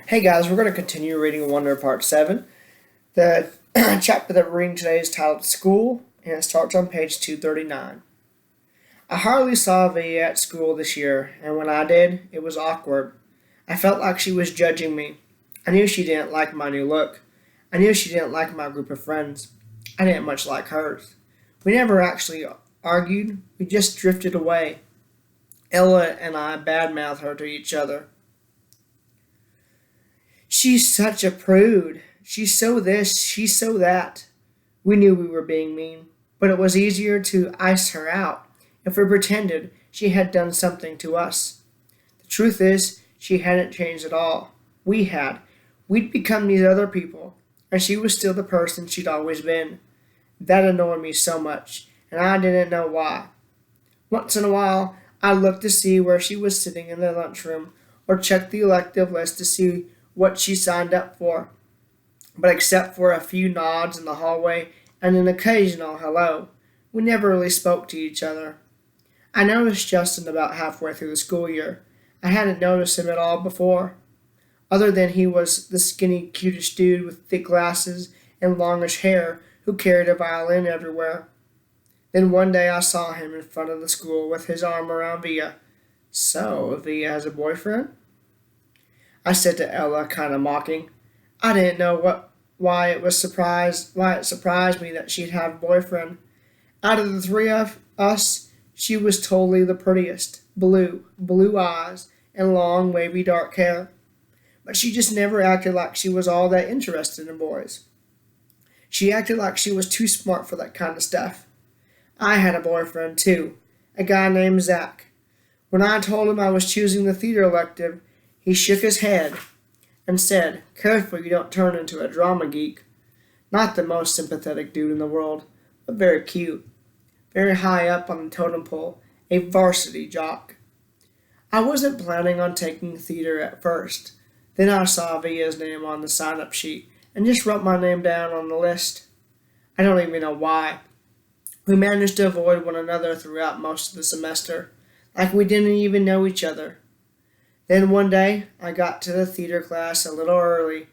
Hey guys, we're going to continue reading Wonder Part 7. The chapter that we're reading today is titled School, and it starts on page 239. I hardly saw V at school this year, and when I did, it was awkward. I felt like she was judging me. I knew she didn't like my new look. I knew she didn't like my group of friends. I didn't much like hers. We never actually argued, we just drifted away. Ella and I badmouthed her to each other. She's such a prude. She's so this, she's so that. We knew we were being mean, but it was easier to ice her out if we pretended she had done something to us. The truth is, she hadn't changed at all. We had. We'd become these other people, and she was still the person she'd always been. That annoyed me so much, and I didn't know why. Once in a while, I'd look to see where she was sitting in the lunchroom, or check the elective list to see what she signed up for. But except for a few nods in the hallway and an occasional hello, we never really spoke to each other. I noticed Justin about halfway through the school year. I hadn't noticed him at all before, other than he was the skinny, cutish dude with thick glasses and longish hair who carried a violin everywhere. Then one day I saw him in front of the school with his arm around Via. So, Via has a boyfriend? I said to Ella, kind of mocking. I didn't know why it surprised me that she'd have a boyfriend. Out of the three of us, she was totally the prettiest. Blue eyes, and long, wavy dark hair. But she just never acted like she was all that interested in boys. She acted like she was too smart for that kind of stuff. I had a boyfriend, too, a guy named Zach. When I told him I was choosing the theater elective, he shook his head and said, "Careful you don't turn into a drama geek." Not the most sympathetic dude in the world, but very cute. Very high up on the totem pole, a varsity jock. I wasn't planning on taking theater at first. Then I saw Via's name on the sign-up sheet and just wrote my name down on the list. I don't even know why. We managed to avoid one another throughout most of the semester, like we didn't even know each other. Then one day, I got to the theater class a little early,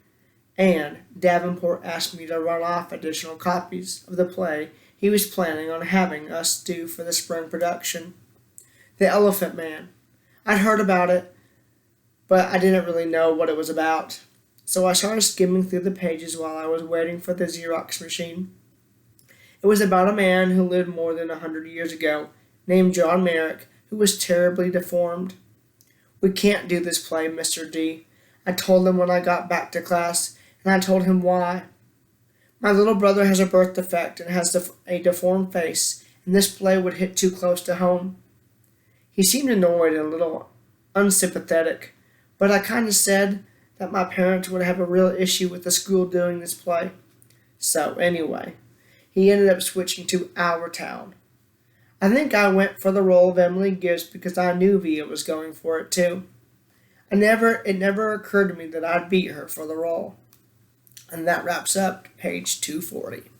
and Davenport asked me to run off additional copies of the play he was planning on having us do for the spring production. The Elephant Man. I'd heard about it, but I didn't really know what it was about. So I started skimming through the pages while I was waiting for the Xerox machine. It was about a man who lived more than 100 years ago, named John Merrick, who was terribly deformed. "We can't do this play, Mr. D," I told him when I got back to class, and I told him why. "My little brother has a birth defect and has a deformed face, and this play would hit too close to home." He seemed annoyed and a little unsympathetic, but I kind of said that my parents would have a real issue with the school doing this play. So, anyway, he ended up switching to Our Town. I think I went for the role of Emily Gibbs because I knew Via was going for it too. It never occurred to me that I'd beat her for the role. And that wraps up page 240.